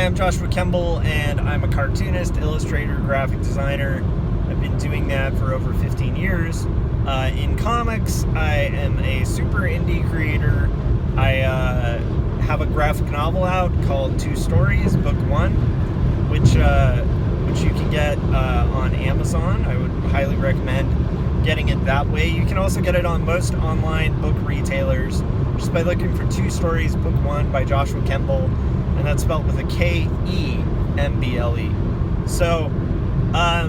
Hi, I'm Joshua Kemble, and I'm a cartoonist, illustrator, graphic designer. I've been doing that for over 15 years. In comics, I am a super indie creator. I have a graphic novel out called Two Stories, Book 1, which you can get on Amazon. I would highly recommend getting it that way. You can also get it on most online book retailers just by looking for Two Stories, Book 1 by Joshua Kemble, and that's spelled with a K-E-M-B-L-E. So I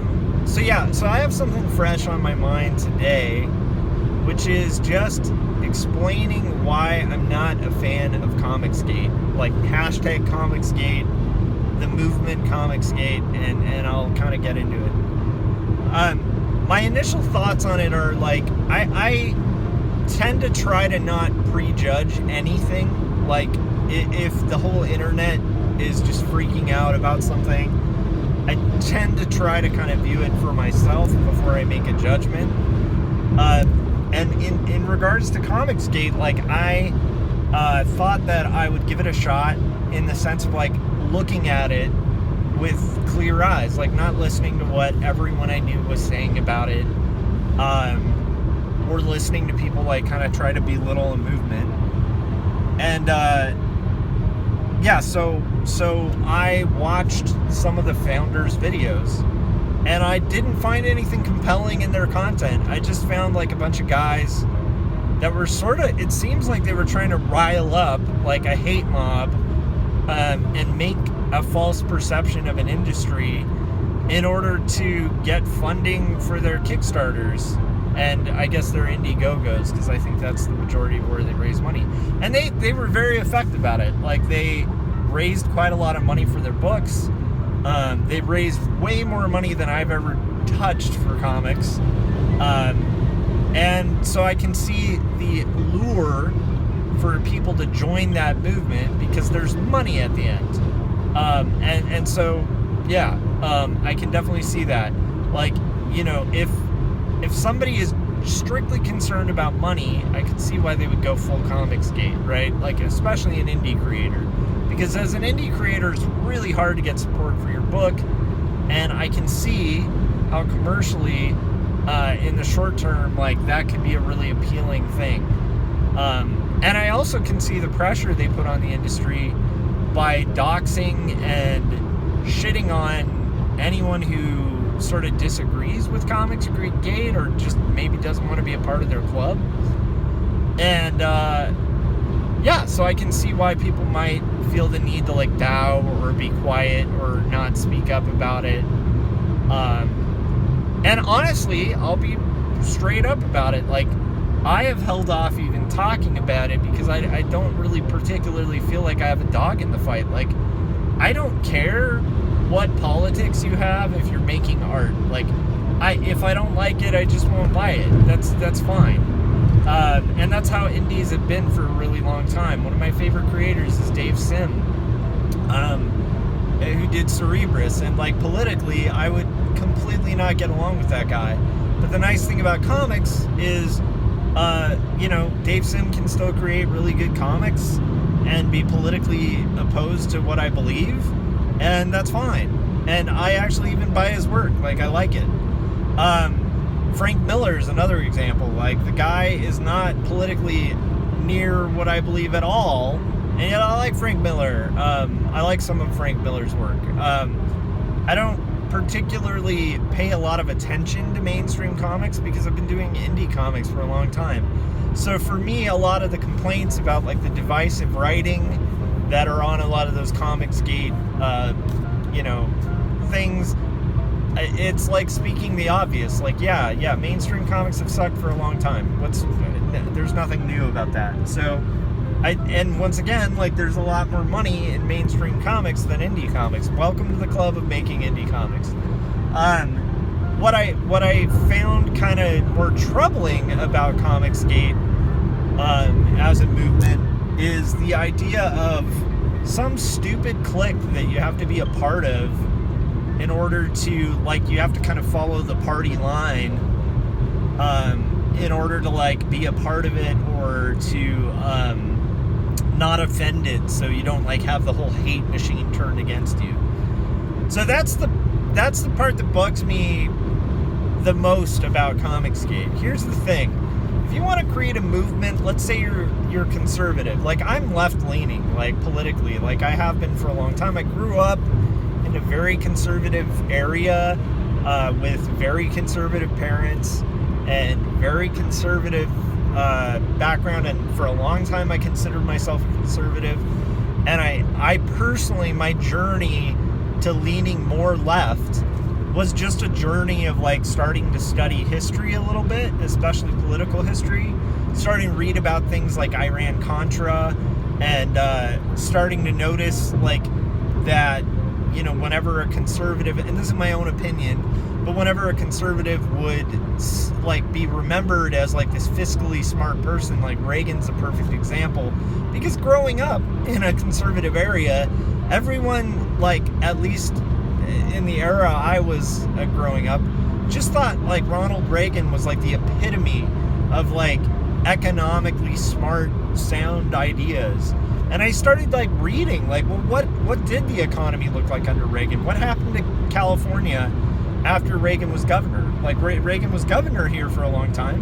have something fresh on my mind today, which is just explaining why I'm not a fan of Comicsgate, like hashtag Comicsgate, the movement Comicsgate, and I'll kind of get into it. My initial thoughts on it are like, I tend to try to not prejudge anything. Like, if the whole internet is just freaking out about something, I tend to try to kind of view it for myself before I make a judgment. And in regards to Comicsgate, like, I thought that I would give it a shot in the sense of, like, looking at it with clear eyes, like not listening to what everyone I knew was saying about it, or listening to people like kind of try to belittle a movement. And so I watched some of the founders' videos, and I didn't find anything compelling in their content. I just found like a bunch of guys that were it seems like they were trying to rile up like a hate mob, and make a false perception of an industry in order to get funding for their Kickstarters and I guess their Indiegogo's, because I think that's the majority of where they raise money. And they were very effective at it. Like, they raised quite a lot of money for their books. They raised way more money than I've ever touched for comics. And so I can see the lure for people to join that movement because there's money at the end. I can definitely see that. Like, you know, if somebody is strictly concerned about money, I could see why they would go full Comicsgate, right? Like, especially an indie creator. Because as an indie creator, it's really hard to get support for your book, and I can see how commercially, in the short term, like, that could be a really appealing thing. And I also can see the pressure they put on the industry by doxing and shitting on anyone who sort of disagrees with Comicsgate or just maybe doesn't want to be a part of their club. And so I can see why people might feel the need to like bow or be quiet or not speak up about it. And honestly, I'll be straight up about it. Like, I have held off even talking about it because I don't really particularly feel like I have a dog in the fight. Like, I don't care what politics you have if you're making art. Like, if I don't like it, I just won't buy it. That's fine. And that's how indies have been for a really long time. One of my favorite creators is Dave Sim, who did Cerebrus, and like politically, I would completely not get along with that guy. But the nice thing about comics is, Dave Sim can still create really good comics and be politically opposed to what I believe, and that's fine. And I actually even buy his work. Like, I like it. Frank Miller is another example. Like, the guy is not politically near what I believe at all, and yet I like Frank Miller. I like some of Frank Miller's work. I don't particularly pay a lot of attention to mainstream comics because I've been doing indie comics for a long time. So for me, a lot of the complaints about like the divisive writing that are on a lot of those Comicsgate, things, it's like speaking the obvious. Like, yeah, mainstream comics have sucked for a long time. There's nothing new about that. So, and once again, like, there's a lot more money in mainstream comics than indie comics. Welcome to the club of making indie comics. What I found kind of more troubling about Comicsgate, as a movement, is the idea of some stupid clique that you have to be a part of in order to, like, you have to kind of follow the party line, in order to, like, be a part of it or to, not offended, so you don't like have the whole hate machine turned against you. So that's the part that bugs me the most about Comicsgate. Here's the thing. If you want to create a movement, let's say you're conservative. Like, I'm left-leaning, like, politically. Like, I have been for a long time. I grew up in a very conservative area with very conservative parents and very conservative background. And for a long time, I considered myself a conservative. And I personally, my journey to leaning more left was just a journey of like starting to study history a little bit, especially political history, starting to read about things like Iran-Contra, and starting to notice like that, you know, whenever a conservative, and this is my own opinion, but whenever a conservative would like be remembered as like this fiscally smart person, like Reagan's a perfect example, because growing up in a conservative area, everyone, like, at least in the era I was growing up, just thought like Ronald Reagan was like the epitome of like economically smart, sound ideas. And I started like reading like, well, what did the economy look like under Reagan? What happened to California after Reagan was governor? Like, Reagan was governor here for a long time,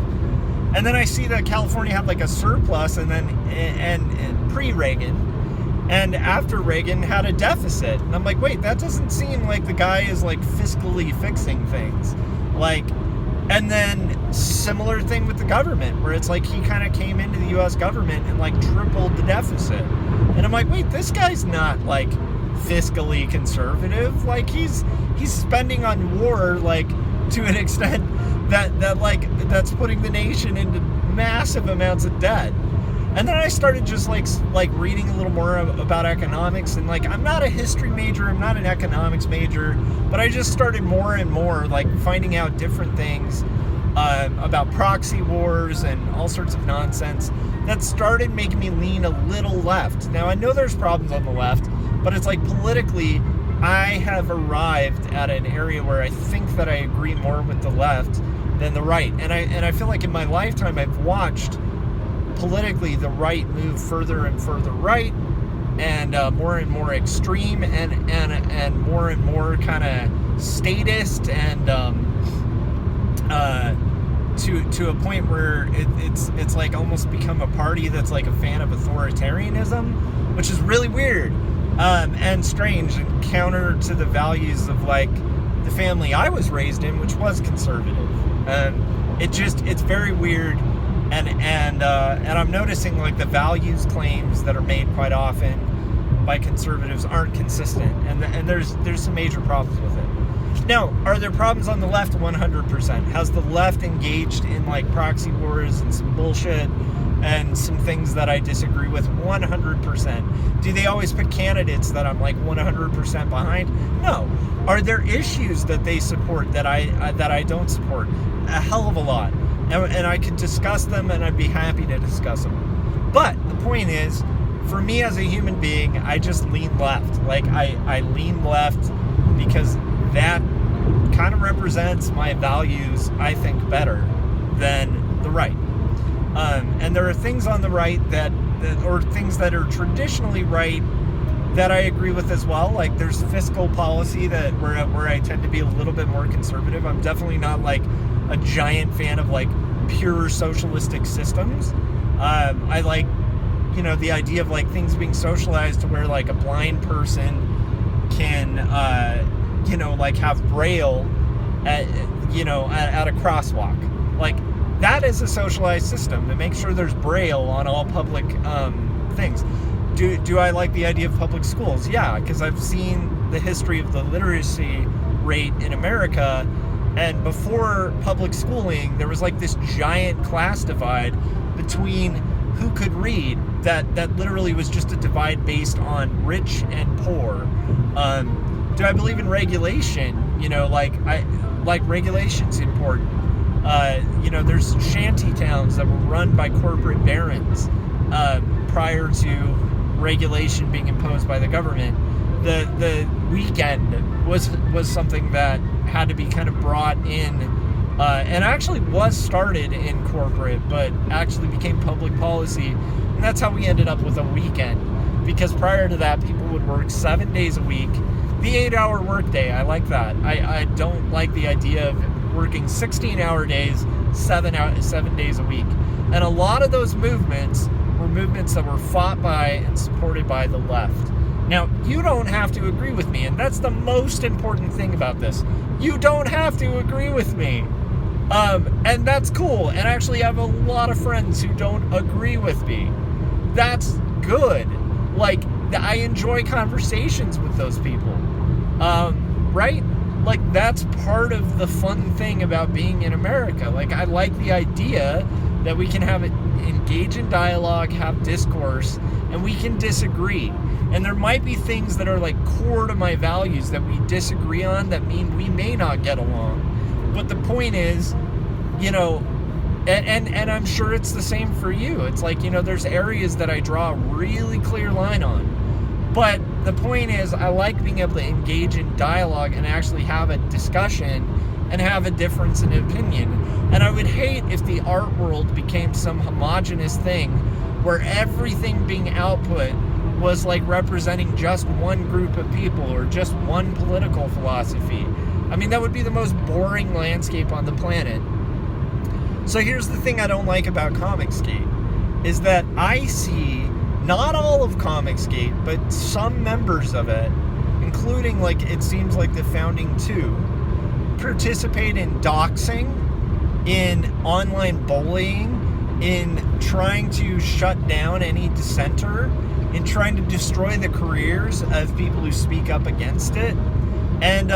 and then I see that California had like a surplus, and then and pre-Reagan, and after Reagan had a deficit. And I'm like, wait, that doesn't seem like the guy is like fiscally fixing things. Like, and then similar thing with the government, where it's like he kind of came into the U.S. government and like tripled the deficit. And I'm like, wait, this guy's not like fiscally conservative. Like, he's spending on war like to an extent that like that's putting the nation into massive amounts of debt. And then I started just like reading a little more about economics, and like, I'm not a history major, I'm not an economics major, but I just started more and more like finding out different things about proxy wars and all sorts of nonsense that started making me lean a little left. Now, I know there's problems on the left, but it's like politically, I have arrived at an area where I think that I agree more with the left than the right. And I feel like in my lifetime, I've watched politically the right move further and further right, and more and more extreme, and more kind of statist, and to a point where it's like almost become a party that's like a fan of authoritarianism, which is really weird and strange, and counter to the values of like the family I was raised in, which was conservative. It's very weird. And I'm noticing like the values claims that are made quite often by conservatives aren't consistent, and there's some major problems with it. Now, are there problems on the left? 100%. Has the left engaged in like proxy wars and some bullshit and some things that I disagree with? 100%. Do they always pick candidates that I'm like 100% behind? No. Are there issues that they support that I don't support? A hell of a lot. And I could discuss them, and I'd be happy to discuss them. But the point is, for me as a human being, I just lean left. Like, I lean left because that kind of represents my values, I think, better than the right. And there are things on the right that or things that are traditionally right that I agree with as well. Like, there's fiscal policy that where I tend to be a little bit more conservative. I'm definitely not like a giant fan of like pure socialistic systems. I like, you know, the idea of like things being socialized to where like a blind person can, you know, like have Braille at a crosswalk. Like, that is a socialized system to make sure there's Braille on all public things. Do I like the idea of public schools? Yeah, because I've seen the history of the literacy rate in America. And before public schooling, there was like this giant class divide between who could read that literally was just a divide based on rich and poor. Do I believe in regulation? You know, like regulation's important. You know, there's shanty towns that were run by corporate barons prior to regulation being imposed by the government. The weekend was something that had to be kind of brought in and actually was started in corporate, but actually became public policy. And that's how we ended up with a weekend. Because prior to that, people would work 7 days a week. The 8-hour workday, I like that. I don't like the idea of working 16-hour days, 7 days a week. And a lot of those movements were movements that were fought by and supported by the left. Now, you don't have to agree with me, and that's the most important thing about this. You don't have to agree with me. And that's cool. And actually, I have a lot of friends who don't agree with me. That's good. Like, I enjoy conversations with those people. Right? Like, that's part of the fun thing about being in America. Like, I like the idea that we can engage in dialogue, have discourse, and we can disagree. And there might be things that are like core to my values that we disagree on that mean we may not get along. But the point is, you know, and I'm sure it's the same for you. It's like, you know, there's areas that I draw a really clear line on. But the point is, I like being able to engage in dialogue and actually have a discussion and have a difference in opinion. And I would hate if the art world became some homogenous thing where everything being output was like representing just one group of people or just one political philosophy. I mean, that would be the most boring landscape on the planet. So here's the thing I don't like about Comicsgate, is that I see not all of Comicsgate, but some members of it, including, like, it seems like the founding two, participate in doxing, in online bullying, in trying to shut down any dissenter, in trying to destroy the careers of people who speak up against it, and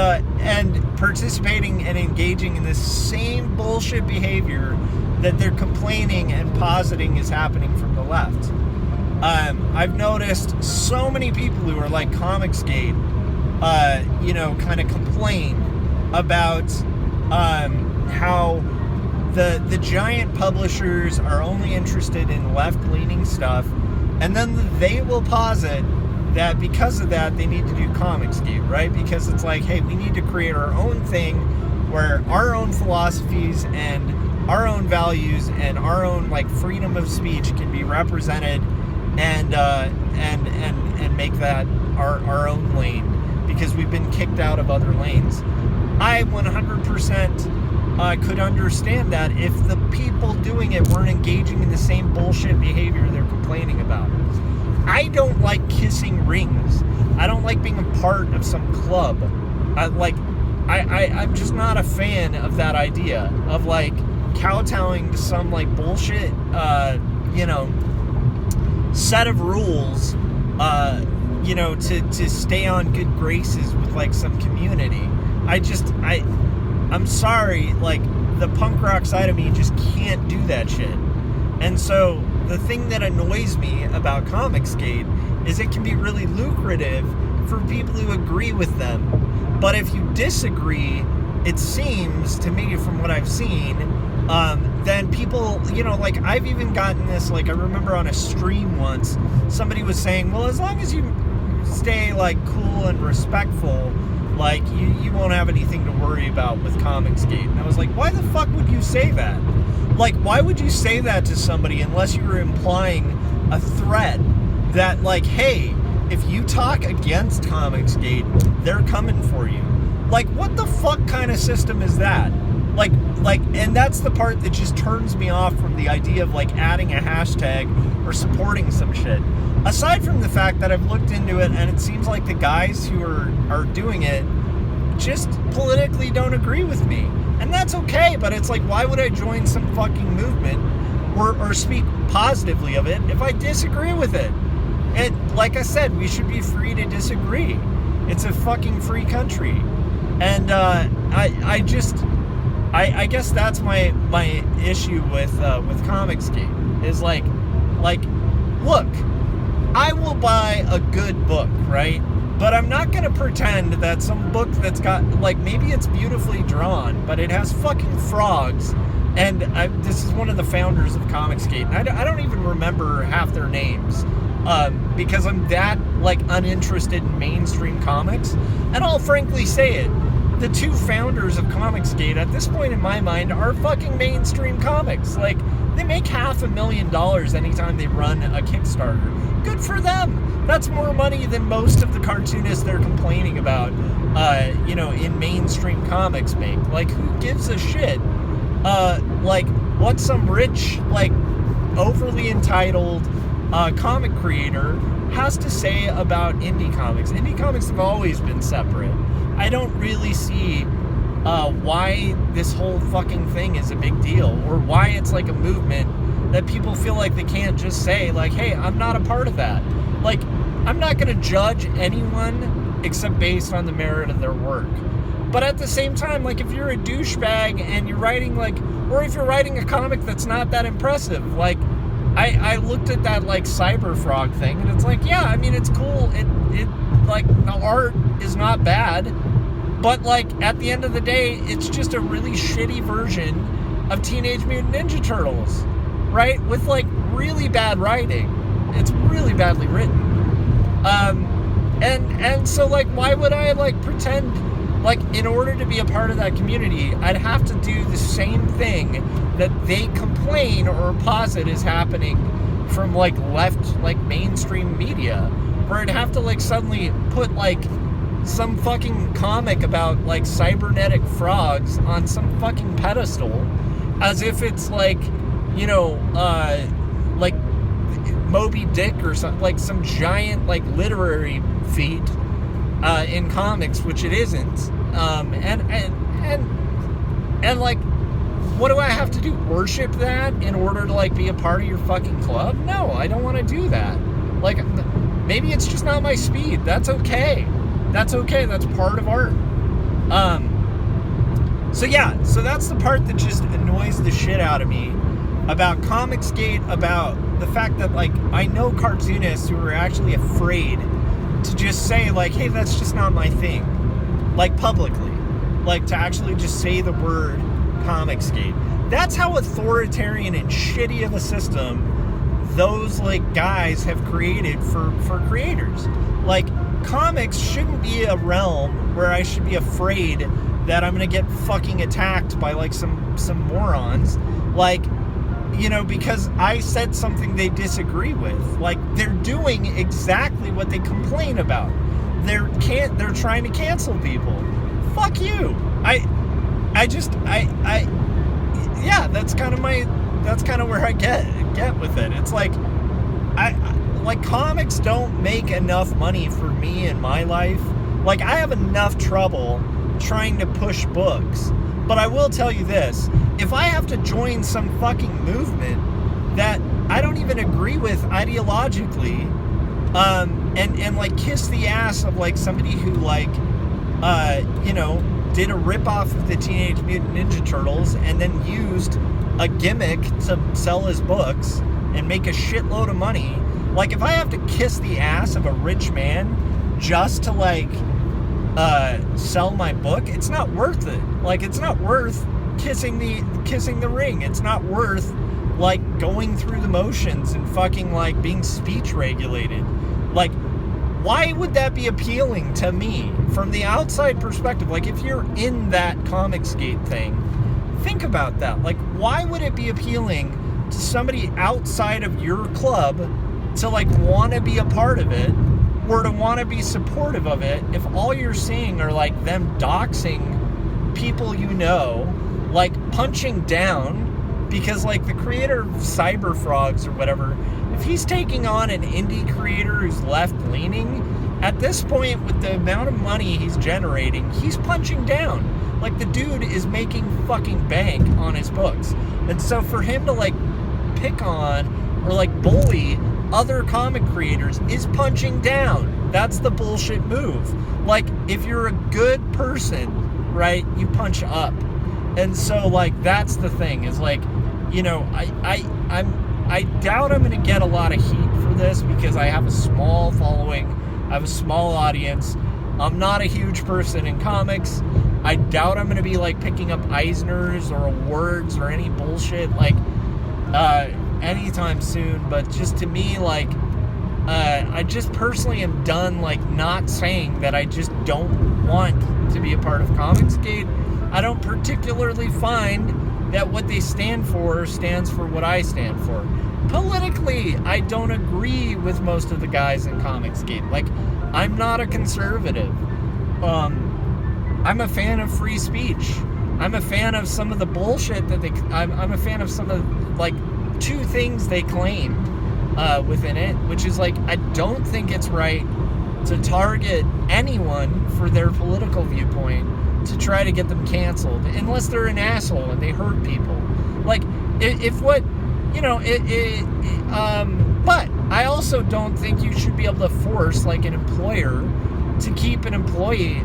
participating and engaging in this same bullshit behavior that they're complaining and positing is happening from the left. I've noticed so many people who are like Comicsgate, kind of complain about how the giant publishers are only interested in left-leaning stuff, and then they will posit that because of that, they need to do Comicsgate, right? Because it's like, hey, we need to create our own thing where our own philosophies and our own values and our own, like, freedom of speech can be represented and make that our own lane, because we've been kicked out of other lanes. I 100% could understand that if the people doing it weren't engaging in the same bullshit behavior they're complaining about. I don't like kissing rings. I don't like being a part of some club. I'm just not a fan of that idea of, like, kowtowing to some, like, bullshit, set of rules, to stay on good graces with, like, some community. I'm sorry, like, the punk rock side of me just can't do that shit. And so the thing that annoys me about Comicsgate is it can be really lucrative for people who agree with them. But if you disagree, it seems to me from what I've seen, then people, like, I've even gotten this, like, I remember on a stream once, somebody was saying, well, as long as you stay, like, cool and respectful, like, you won't have anything to worry about with Comicsgate. And I was like, why the fuck would you say that? Like, why would you say that to somebody unless you were implying a threat that, like, hey, if you talk against Comicsgate, they're coming for you? Like, what the fuck kind of system is that? Like, and that's the part that just turns me off from the idea of, like, adding a hashtag or supporting some shit. Aside from the fact that I've looked into it and it seems like the guys who are doing it just politically don't agree with me. And that's okay, but it's like, why would I join some fucking movement or speak positively of it if I disagree with it? And like I said, we should be free to disagree. It's a fucking free country. And I guess that's my issue with Comicsgate is like, look, I will buy a good book, right? But I'm not going to pretend that some book that's got, like, maybe it's beautifully drawn, but it has fucking frogs. And this is one of the founders of Comicsgate. And I don't even remember half their names because I'm that, like, uninterested in mainstream comics. And I'll frankly say it. the two founders of Comicsgate, at this point in my mind, are fucking mainstream comics. Like, they make $500,000 anytime they run a Kickstarter. Good for them. That's more money than most of the cartoonists they're complaining about, in mainstream comics make. Like, who gives a shit? Like, what some rich, like, overly entitled comic creator has to say about indie comics. Indie comics have always been separate. I don't really see why this whole fucking thing is a big deal, or why it's like a movement that people feel like they can't just say, like, hey, I'm not a part of that. Like, I'm not going to judge anyone except based on the merit of their work. But at the same time, like, if you're a douchebag and you're writing, like, or if you're writing a comic that's not that impressive, like, I looked at that, like, Cyber Frog thing, and it's like, yeah, I mean, it's cool. It like, the art is not bad, but, like, at the end of the day, it's just a really shitty version of Teenage Mutant Ninja Turtles, right? With, like, really bad writing. It's really badly written. And so, like, why would I, like, pretend, like, in order to be a part of that community, I'd have to do the same thing that they complain or posit is happening from, like, left, like, mainstream media, where I'd have to, like, suddenly put, like, some fucking comic about, like, cybernetic frogs on some fucking pedestal, as if it's, like, like Moby Dick or something, like some giant, like, literary feat in comics, which it isn't. And like, what do I have to do? Worship that in order to, like, be a part of your fucking club? No, I don't want to do that. Like, maybe it's just not my speed. That's okay. That's okay. That's part of art. So that's the part that just annoys the shit out of me about Comicsgate, about the fact that, like, I know cartoonists who are actually afraid to just say, like, hey, that's just not my thing. Like, publicly. Like, to actually just say the word Comicsgate. That's how authoritarian and shitty of a system those, like, guys have created for creators. Like, comics shouldn't be a realm where I should be afraid that I'm gonna get fucking attacked by, like, some morons, like, because I said something they disagree with. Like, they're doing exactly what they complain about. They're trying to cancel people. Fuck you. Yeah, that's kind of where I get with it. It's like, like, comics don't make enough money for me in my life. Like, I have enough trouble trying to push books. But I will tell you this, if I have to join some fucking movement that I don't even agree with ideologically, and like kiss the ass of, like, somebody who, like, did a ripoff of the Teenage Mutant Ninja Turtles and then used a gimmick to sell his books and make a shitload of money. Like, if I have to kiss the ass of a rich man just to, like, sell my book, it's not worth it. Like, it's not worth kissing the ring. It's not worth, like, going through the motions and fucking, like, being speech regulated. Like, why would that be appealing to me from the outside perspective? Like, if you're in that Comicsgate thing, think about that. Like, why would it be appealing to somebody outside of your club to, like, want to be a part of it or to want to be supportive of it if all you're seeing are, like, them doxing people like, punching down because, like, the creator of Cyber Frogs or whatever, if he's taking on an indie creator who's left-leaning, at this point, with the amount of money he's generating, he's punching down. Like, the dude is making fucking bank on his books. And so for him to, like, pick on or, like, bully other comic creators is punching down. That's the bullshit move. Like, if you're a good person, right, you punch up. And so, like, that's the thing, is, like, I doubt I'm gonna get a lot of heat for this because I have a small following, I have a small audience. I'm not a huge person in comics. I doubt I'm gonna be, like, picking up Eisners or awards or any bullshit, like, anytime soon. But just to me, like, I just personally am done, like, not saying that I just don't want to be a part of Comicsgate. I don't particularly find that what they stand for stands for what I stand for. Politically, I don't agree with most of the guys in Comicsgate. Like, I'm not a conservative. I'm a fan of free speech. I'm a fan of some of the bullshit that I'm a fan of some of, like, two things they claim within it, which is, like, I don't think it's right to target anyone for their political viewpoint to try to get them canceled, unless they're an asshole and they hurt people. Like, if what, you know, but I also don't think you should be able to force, like, an employer to keep an employee,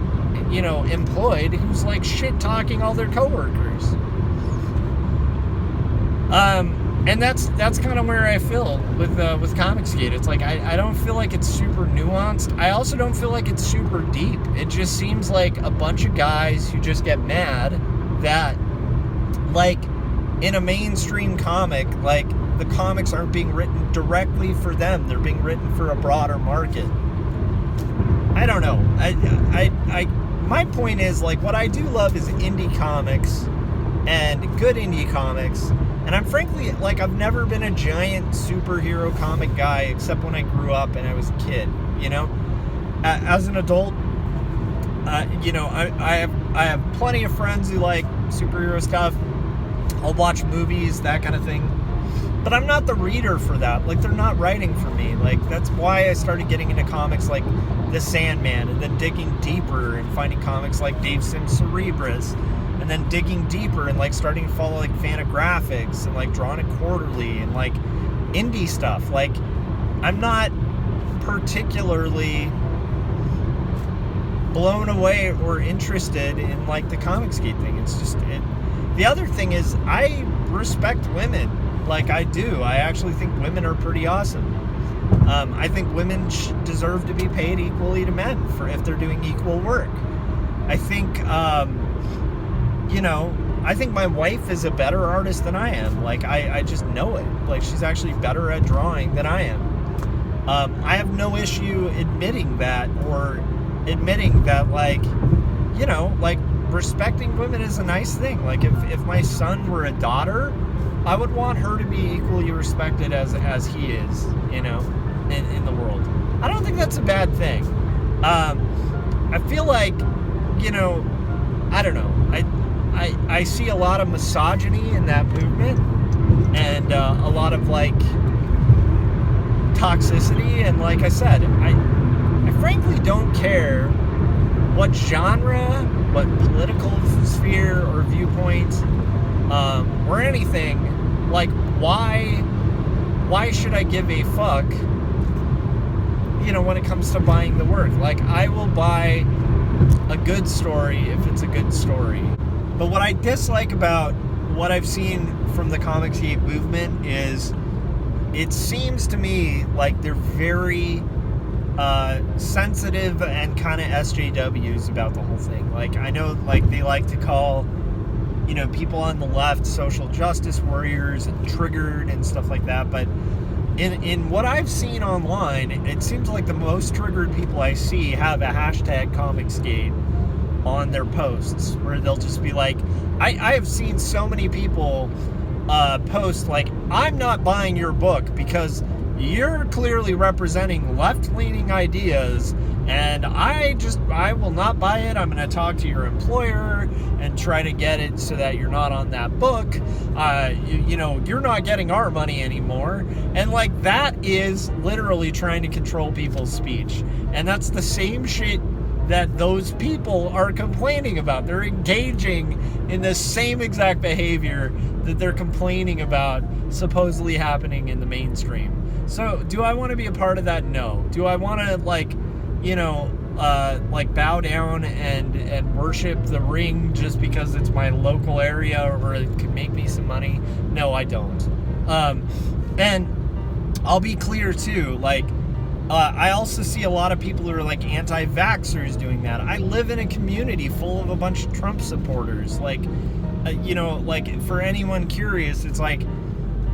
you know, employed who's, like, shit-talking all their coworkers. And that's kind of where I feel with Comicsgate. It's like, I don't feel like it's super nuanced. I also don't feel like it's super deep. It just seems like a bunch of guys who just get mad that, like, in a mainstream comic, like, the comics aren't being written directly for them. They're being written for a broader market. I don't know. My point is, like, what I do love is indie comics and good indie comics. And I'm frankly, like, I've never been a giant superhero comic guy except when I grew up and I was a kid, you know? As an adult, you know, I have plenty of friends who like superhero stuff. I'll watch movies, that kind of thing. But I'm not the reader for that. Like, they're not writing for me. Like, that's why I started getting into comics like The Sandman, and then digging deeper and finding comics like Dave Sim's Cerebrus, and then digging deeper and, like, starting to follow, like, Fantagraphics and, like, Drawn It Quarterly and, like, indie stuff. Like, I'm not particularly blown away or interested in, like, the Comicsgate thing. It's just, the other thing is, I respect women. Like, I do. I actually think women are pretty awesome. I think women deserve to be paid equally to men for if they're doing equal work. I think, you know, I think my wife is a better artist than I am. Like, I just know it. Like, she's actually better at drawing than I am. I have no issue admitting that, or admitting that, like, you know, like, respecting women is a nice thing. Like, if my son were a daughter, I would want her to be equally respected as he is, you know, in the world. I don't think that's a bad thing. I feel like, you know, I don't know. I see a lot of misogyny in that movement, and a lot of, like, toxicity. And like I said, I frankly don't care what genre, what political sphere or viewpoint, or anything. Like, why should I give a fuck, you know, when it comes to buying the work? Like, I will buy a good story if it's a good story. But what I dislike about what I've seen from the Comicsgate movement is, it seems to me like they're very sensitive and kind of SJWs about the whole thing. Like, I know, like, they like to call, you know, people on the left social justice warriors and triggered and stuff like that, but in what I've seen online, it seems like the most triggered people I see have a hashtag Comicsgate on their posts, where they'll just be like, I have seen so many people post, like, I'm not buying your book because you're clearly representing left-leaning ideas, and I will not buy it. I'm going to talk to your employer and try to get it so that you're not on that book. You know, you're not getting our money anymore. And, like, that is literally trying to control people's speech. And that's the same shit that those people are complaining about. They're engaging in the same exact behavior that they're complaining about supposedly happening in the mainstream. So, do I want to be a part of that? No. Do I want to, like, you know, like, bow down and worship the Ring just because it's my local area or it can make me some money? No, I don't. And I'll be clear too, like, I also see a lot of people who are, like, anti-vaxxers doing that. I live in a community full of a bunch of Trump supporters. Like, you know, like, for anyone curious, it's like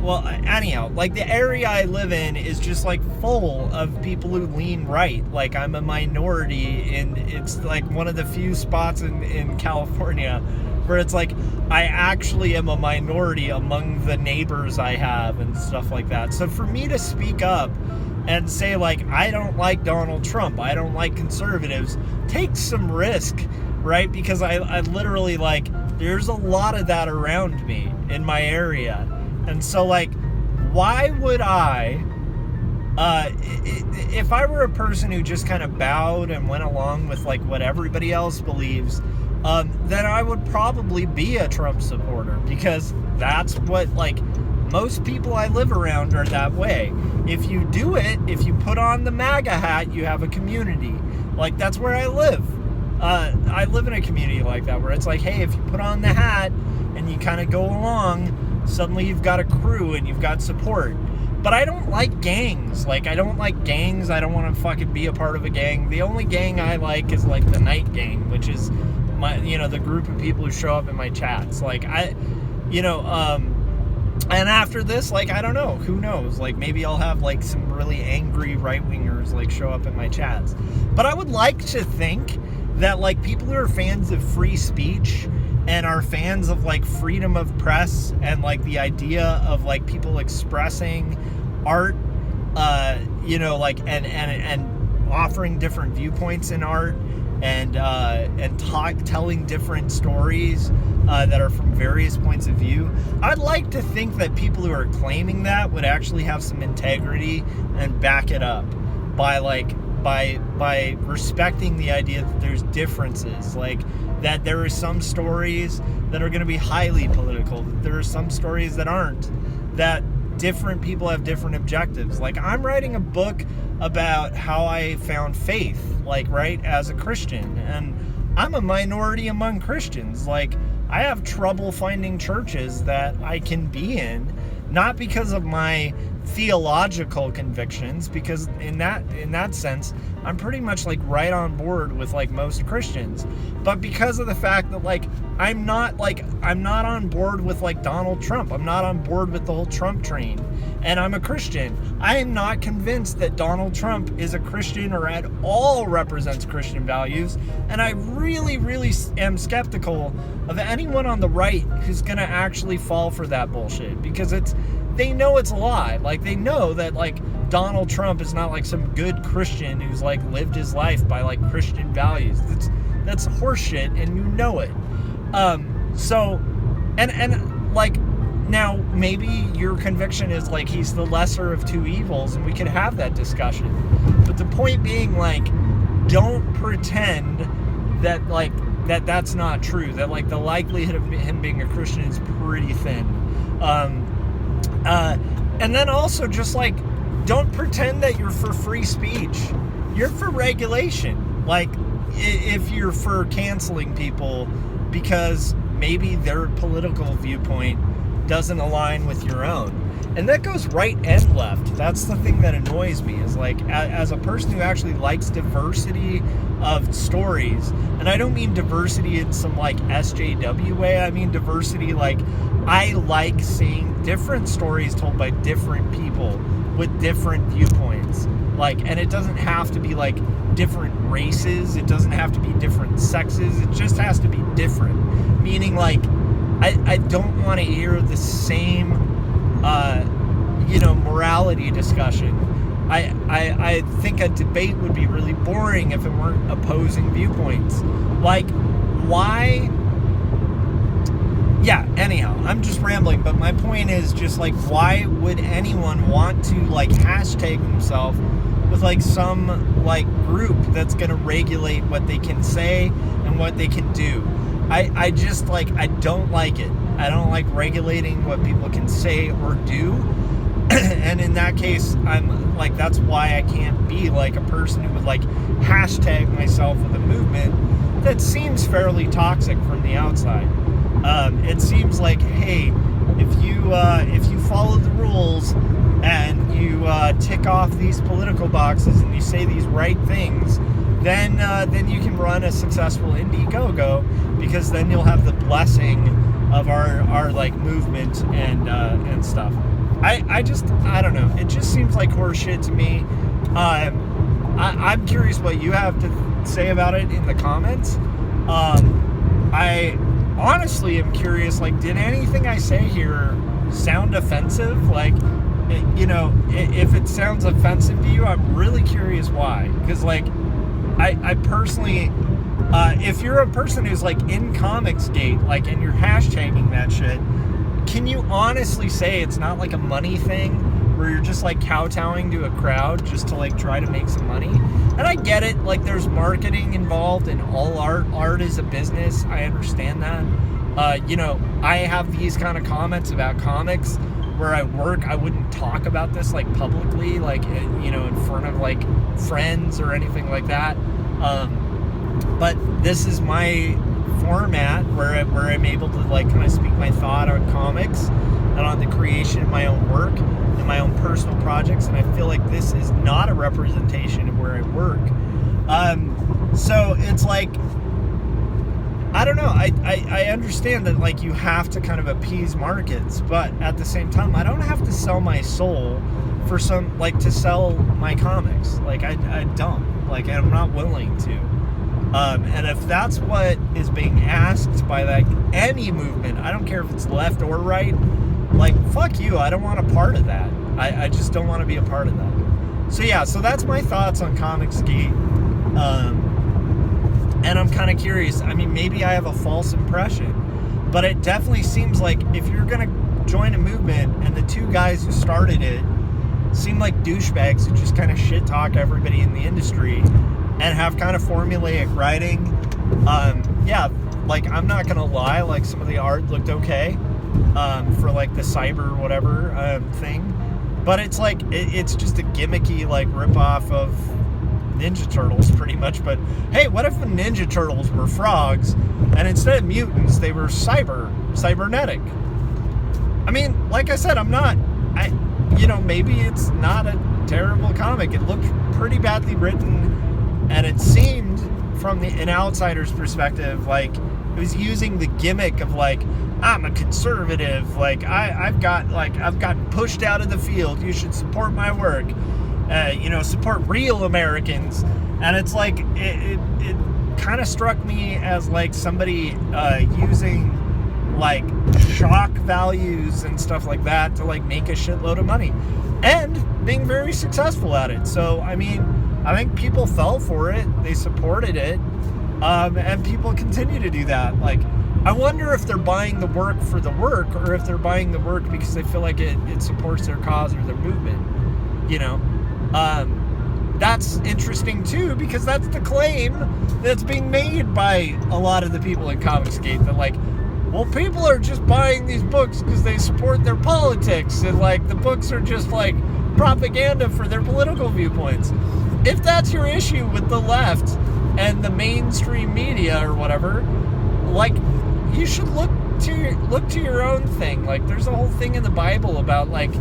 well, anyhow, like the area I live in is just like full of people who lean right. Like I'm a minority, and it's like one of the few spots in California where it's like I actually am a minority among the neighbors I have and stuff like that. So for me to speak up and say like, I don't like Donald Trump, I don't like conservatives, takes some risk, right? Because I literally, like, there's a lot of that around me in my area. And so, like, why would I, if I were a person who just kind of bowed and went along with, like, what everybody else believes, then I would probably be a Trump supporter, because that's what, like, most people I live around are that way. If you do it, if you put on the MAGA hat, you have a community. Like, that's where I live. I live in a community like that, where it's like, hey, if you put on the hat and you kind of go along, suddenly you've got a crew and you've got support. But I don't like gangs. Like, I don't like gangs. I don't want to fucking be a part of a gang. The only gang I like is, like, the night gang, which is my, the group of people who show up in my chats. Like, and after this, like, I don't know, who knows, like, maybe I'll have, like, some really angry right-wingers, like, show up in my chats. But I would like to think that, like, people who are fans of free speech and are fans of, like, freedom of press and, like, the idea of, like, people expressing art, like, and offering different viewpoints in art, and telling different stories that are from various points of view. I'd like to think that people who are claiming that would actually have some integrity and back it up by respecting the idea that there's differences, like that there are some stories that are going to be highly political, that there are some stories that aren't, that different people have different objectives. Like, I'm writing a book about how I found faith, like, right, as a Christian, and I'm a minority among Christians. Like, I have trouble finding churches that I can be in, not because of my theological convictions, because in that sense I'm pretty much, like, right on board with, like, most Christians, but because of the fact that, like, I'm not on board with, like, Donald Trump. I'm not on board with the whole Trump train, and I'm a Christian. I am not convinced that Donald Trump is a Christian or at all represents Christian values, and I really, really am skeptical of anyone on the right who's gonna actually fall for that bullshit, because they know it's a lie. Like, they know that, like, Donald Trump is not, like, some good Christian who's, like, lived his life by, like, Christian values. That's horseshit, and you know it. So, and like, now maybe your conviction is, like, he's the lesser of two evils, and we could have that discussion. But the point being, like, don't pretend that, like, that's not true. That, like, the likelihood of him being a Christian is pretty thin. And then also, just, like, don't pretend that you're for free speech. You're for regulation. Like, if you're for canceling people because maybe their political viewpoint doesn't align with your own. And that goes right and left. That's the thing that annoys me, is, like, as a person who actually likes diversity of stories, and I don't mean diversity in some, like, SJW way, I mean diversity, like, I like seeing different stories told by different people with different viewpoints. Like, and it doesn't have to be, like, different races, it doesn't have to be different sexes, it just has to be different. Meaning, like, I don't want to hear the same, morality discussion. I think a debate would be really boring if it weren't opposing viewpoints. Like, why? Yeah, anyhow, I'm just rambling, but my point is just, like, why would anyone want to, like, hashtag themselves with, like, some, like, group that's going to regulate what they can say and what they can do? I just, like, I don't like it. I don't like regulating what people can say or do. And in that case, I'm, like, that's why I can't be, like, a person who would, like, hashtag myself with a movement that seems fairly toxic from the outside. It seems like, hey, if you follow the rules and you tick off these political boxes and you say these right things, then you can run a successful Indiegogo, because then you'll have the blessing of our like movement and stuff. I don't know. It just seems like horseshit to me. I'm curious what you have to say about it in the comments. I honestly am curious, like, did anything I say here sound offensive? Like, if it sounds offensive to you, I'm really curious why. Because, like, I personally, if you're a person who's, like, in Comicsgate, like, and you're hashtagging that shit, can you honestly say it's not, like, a money thing where you're just, like, kowtowing to a crowd just to, like, try to make some money? And I get it, like, there's marketing involved in all art. Art is a business. I understand that. I have these kind of comments about comics where I work. I wouldn't talk about this, like, publicly, like, in front of, like, friends or anything like that. But this is my format where I'm able to, like, kind of speak my thought on comics and on the creation of my own work and my own personal projects, and I feel like this is not a representation of where I work. So it's like, I don't know, I understand that, like, you have to kind of appease markets, but at the same time, I don't have to sell my soul for some, like, to sell my comics. Like, I don't, like, I'm not willing to. And if that's what is being asked by, like, any movement, I don't care if it's left or right, like, fuck you, I don't want a part of that. I just don't want to be a part of that. So yeah, so that's my thoughts on Comicsgate. And I'm kind of curious. I mean, maybe I have a false impression, but it definitely seems like if you're going to join a movement and the two guys who started it seem like douchebags who just kind of shit talk everybody in the industry and have kind of formulaic writing, yeah, like, I'm not going to lie, like, some of the art looked okay. For, like, the cyber whatever thing, but it's like it's just a gimmicky, like, ripoff of Ninja Turtles pretty much. But hey, what if the Ninja Turtles were frogs and instead of mutants they were cybernetic? I mean, like I said, maybe it's not a terrible comic. It looked pretty badly written, and it seemed from an outsider's perspective like it was using the gimmick of, like, I'm a conservative, like, I've gotten pushed out of the field, you should support my work, support real Americans. And it's like, it kind of struck me as, like, somebody using, like, shock values and stuff like that to, like, make a shitload of money and being very successful at it. So, I mean, I think people fell for it, they supported it, and people continue to do that. Like, I wonder if they're buying the work for the work, or if they're buying the work because they feel like it supports their cause or their movement. That's interesting too, because that's the claim that's being made by a lot of the people in Comicsgate, that, like, well, people are just buying these books because they support their politics, and, like, the books are just, like, propaganda for their political viewpoints. If that's your issue with the left and the mainstream media or whatever, like, you should look to your own thing. Like, there's a whole thing in the Bible about, like,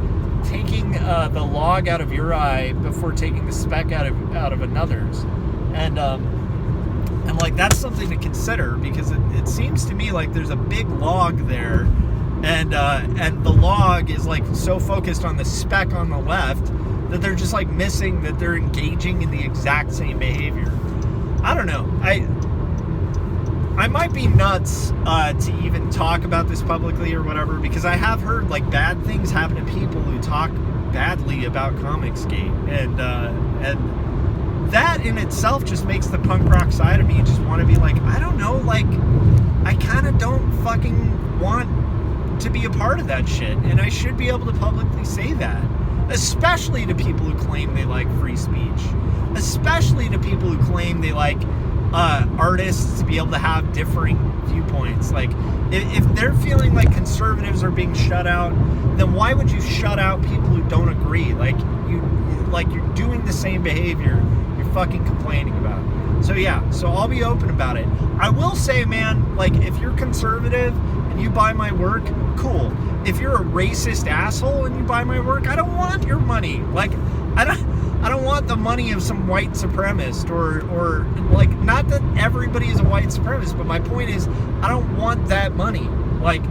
taking the log out of your eye before taking the speck out of another's, and like, that's something to consider, because it seems to me like there's a big log there, and the log is, like, so focused on the speck on the left that they're just, like, missing that they're engaging in the exact same behavior. I don't know. I might be nuts to even talk about this publicly or whatever, because I have heard, like, bad things happen to people who talk badly about Comicsgate, and that in itself just makes the punk rock side of me just want to be like, I don't know, like, I kind of don't fucking want to be a part of that shit, and I should be able to publicly say that, especially to people who claim they like free speech, especially to people who claim they like artists to be able to have differing viewpoints. Like, if they're feeling like conservatives are being shut out, then why would you shut out people who don't agree? Like, you're doing the same behavior you're fucking complaining about. So yeah, so I'll be open about it. I will say, man, like, if you're conservative and you buy my work, cool. If you're a racist asshole and you buy my work, I don't want your money. Like, I don't want the money of some white supremacist, or like, not that everybody is a white supremacist, but my point is, I don't want that money. Like,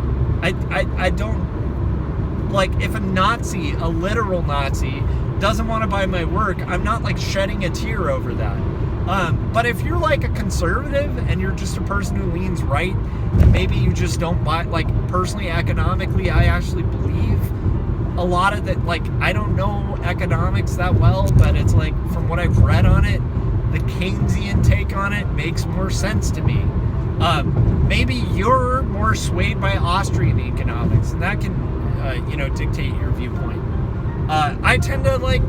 I don't, like, if a Nazi, a literal Nazi, doesn't want to buy my work, I'm not like shedding a tear over that. But if you're like a conservative and you're just a person who leans right, and maybe you just don't buy, like, personally, economically, I actually believe a lot of that. Like, I don't know economics that well, but it's like, from what I've read on it, the Keynesian take on it makes more sense to me. Maybe you're more swayed by Austrian economics, and that can, dictate your viewpoint. I tend to like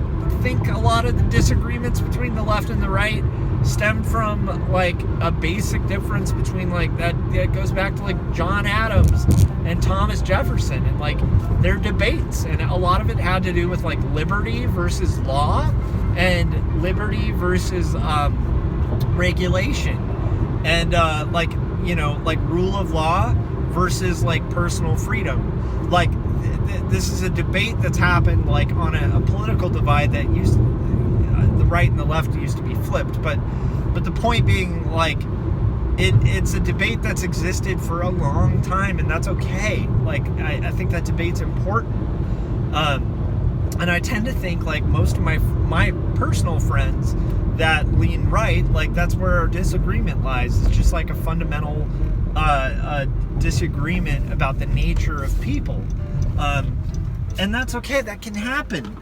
think a lot of the disagreements between the left and the right stem from like a basic difference between like that goes back to like John Adams and Thomas Jefferson and like their debates, and a lot of it had to do with like liberty versus law and liberty versus regulation, and like rule of law versus like personal freedom. Like this is a debate that's happened like on a political divide that used the right and the left used to be flipped, but the point being, like, it's a debate that's existed for a long time, and that's okay. Like, I think that debate's important, and I tend to think like most of my personal friends that lean right, like, that's where our disagreement lies. It's just like a fundamental disagreement about the nature of people, and that's okay. That can happen.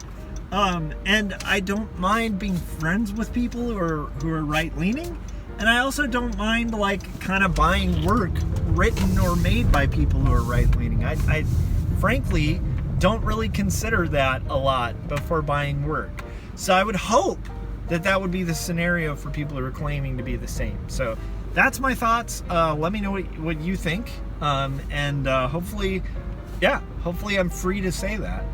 And I don't mind being friends with people who are right-leaning, and I also don't mind like kind of buying work written or made by people who are right-leaning. I frankly don't really consider that a lot before buying work. So I would hope that would be the scenario for people who are claiming to be the same. So that's my thoughts. Let me know what you think, and hopefully I'm free to say that.